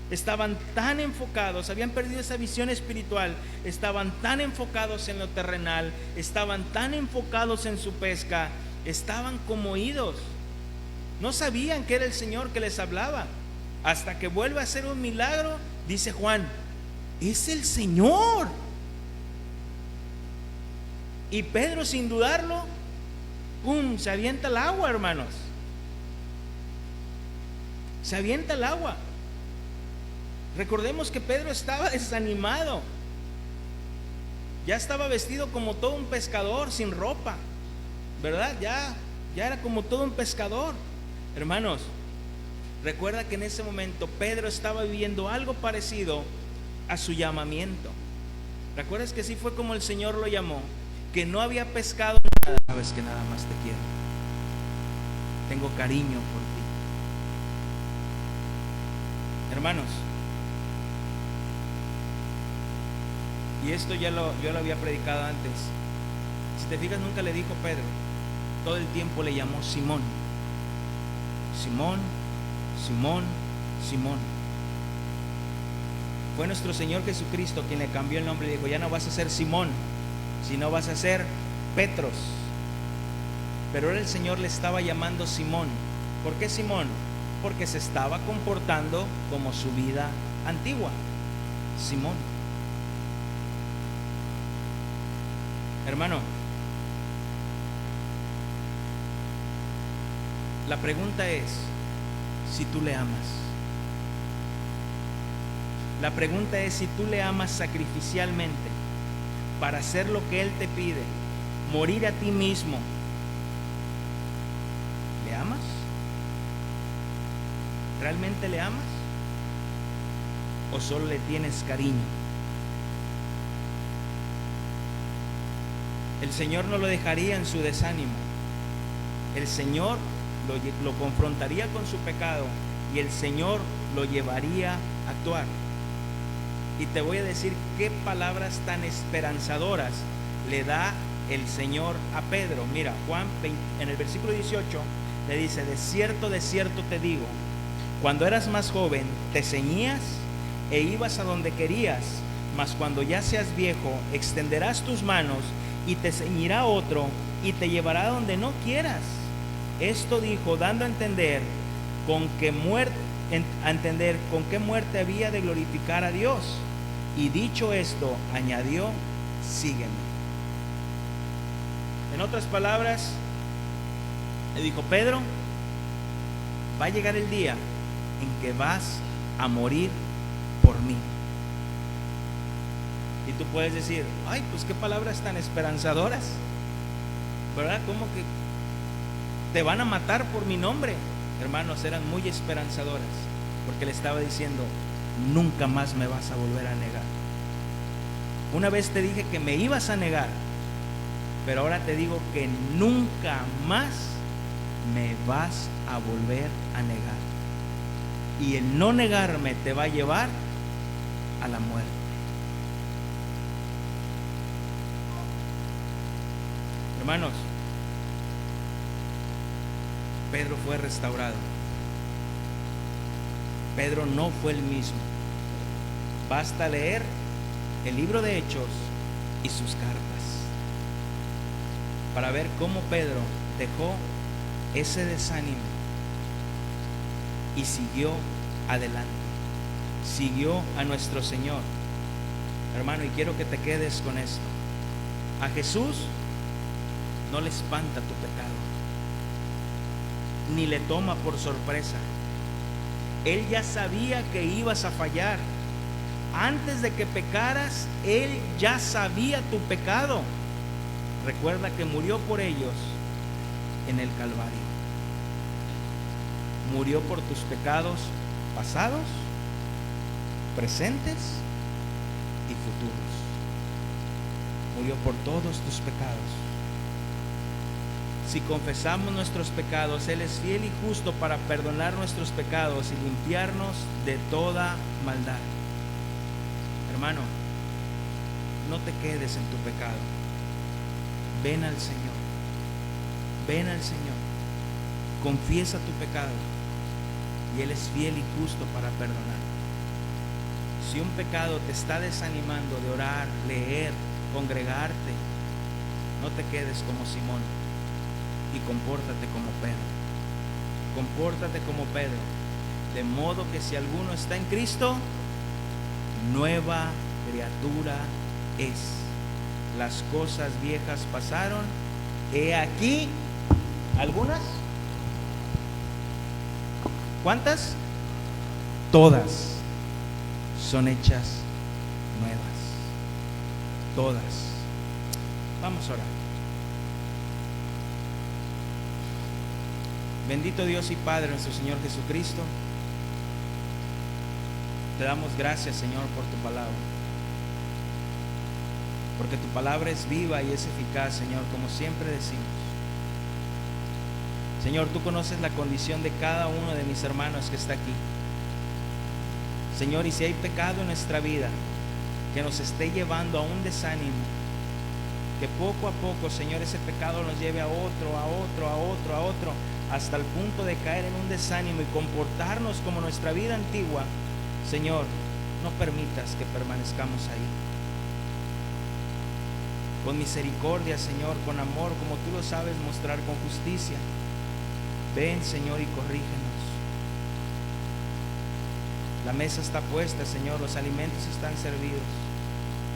Estaban tan enfocados, habían perdido esa visión espiritual, estaban tan enfocados en lo terrenal, estaban tan enfocados en su pesca, estaban como oídos. No sabían que era el Señor que les hablaba. Hasta que vuelve a hacer un milagro, dice Juan, es el Señor. Y Pedro, sin dudarlo, ¡pum!, se avienta al agua, hermanos. Se avienta al agua. Recordemos que Pedro estaba desanimado. Ya estaba vestido como todo un pescador, sin ropa, ¿verdad? Ya era como todo un pescador. Hermanos, recuerda que en ese momento Pedro estaba viviendo algo parecido a su llamamiento. ¿Recuerdas que así fue como el Señor lo llamó? Que no había pescado nada. Sabes que nada más te quiero. Tengo cariño por ti. Hermanos, y esto yo lo había predicado antes. Si te fijas, nunca le dijo Pedro. Todo el tiempo le llamó Simón. Simón, Simón, Simón. Fue nuestro Señor Jesucristo quien le cambió el nombre y dijo, ya no vas a ser Simón, sino vas a ser Petros. Pero ahora el Señor le estaba llamando Simón. ¿Por qué Simón? Porque se estaba comportando como su vida antigua. Simón. Hermano, la pregunta es si tú le amas. La pregunta es si tú le amas sacrificialmente para hacer lo que Él te pide, morir a ti mismo. ¿Le amas? ¿Realmente le amas? ¿O solo le tienes cariño? El Señor no lo dejaría en su desánimo. El Señor lo confrontaría con su pecado y el Señor lo llevaría a actuar. Y te voy a decir qué palabras tan esperanzadoras le da el Señor a Pedro. Mira, Juan en el versículo 18 le dice, de cierto te digo, cuando eras más joven te ceñías e ibas a donde querías, mas cuando ya seas viejo extenderás tus manos y te ceñirá otro y te llevará donde no quieras. Esto dijo, dando a entender con qué muerte había de glorificar a Dios. Y dicho esto, añadió, sígueme. En otras palabras, le dijo, Pedro, va a llegar el día en que vas a morir por mí. Y tú puedes decir, ay, pues qué palabras tan esperanzadoras, ¿verdad? ¿Cómo que te van a matar por mi nombre? Hermanos, eran muy esperanzadoras, porque le estaba diciendo, nunca más me vas a volver a negar. Una vez te dije que me ibas a negar, pero ahora te digo que nunca más me vas a volver a negar. Y el no negarme te va a llevar a la muerte. Hermanos, Pedro fue restaurado. Pedro no fue el mismo. Basta leer el libro de Hechos y sus cartas para ver cómo Pedro dejó ese desánimo y siguió adelante, siguió a nuestro Señor. Hermano, y quiero que te quedes con esto. A Jesús no le espanta tu pecado, ni le toma por sorpresa. Él ya sabía que ibas a fallar. Antes de que pecaras, Él ya sabía tu pecado. Recuerda que murió por ellos en el Calvario. Murió por tus pecados pasados, presentes y futuros. Murió por todos tus pecados. Si confesamos nuestros pecados, Él es fiel y justo para perdonar nuestros pecados y limpiarnos de toda maldad. Hermano, no te quedes en tu pecado. Ven al Señor. Ven al Señor. Confiesa tu pecado y Él es fiel y justo para perdonar. Si un pecado te está desanimando de orar, leer, congregarte, no te quedes como Simón y compórtate como Pedro. Compórtate como Pedro, de modo que si alguno está en Cristo, nueva criatura es. Las cosas viejas pasaron, he aquí, ¿algunas? ¿Cuántas? Todas son hechas nuevas. Todas. Vamos a orar. Bendito Dios y Padre nuestro Señor Jesucristo, te damos gracias, Señor, por tu palabra, porque tu palabra es viva y es eficaz, Señor, como siempre decimos. Señor, tú conoces la condición de cada uno de mis hermanos que está aquí, Señor, y si hay pecado en nuestra vida que nos esté llevando a un desánimo, que poco a poco, Señor, ese pecado nos lleve a otro, hasta el punto de caer en un desánimo y comportarnos como nuestra vida antigua. Señor, no permitas que permanezcamos ahí. Con misericordia, Señor, con amor, como tú lo sabes mostrar, con justicia, ven, Señor, y corrígenos. La mesa está puesta, Señor, los alimentos están servidos.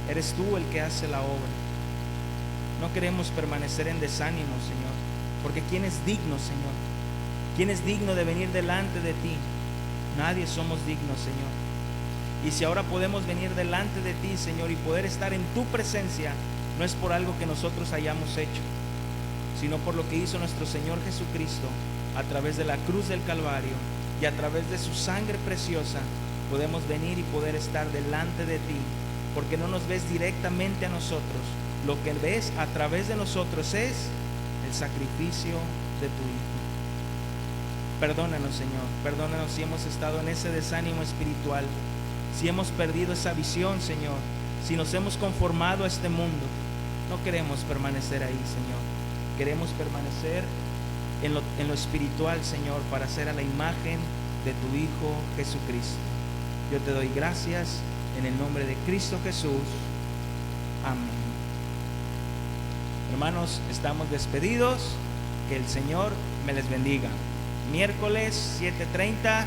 Eres tú el que hace la obra. No queremos permanecer en desánimo, Señor, porque ¿quién es digno, Señor? ¿Quién es digno de venir delante de ti? Nadie somos dignos, Señor. Y si ahora podemos venir delante de ti, Señor, y poder estar en tu presencia, no es por algo que nosotros hayamos hecho, sino por lo que hizo nuestro Señor Jesucristo a través de la cruz del Calvario, y a través de su sangre preciosa podemos venir y poder estar delante de ti, porque no nos ves directamente a nosotros. Lo que ves a través de nosotros es el sacrificio de tu Hijo. Perdónanos, Señor, perdónanos si hemos estado en ese desánimo espiritual, si hemos perdido esa visión, Señor, si nos hemos conformado a este mundo. No queremos permanecer ahí, Señor. Queremos permanecer en lo espiritual, Señor, para ser a la imagen de tu Hijo Jesucristo. Yo te doy gracias en el nombre de Cristo Jesús. Amén. Hermanos, estamos despedidos. Que el Señor me les bendiga. Miércoles 7:30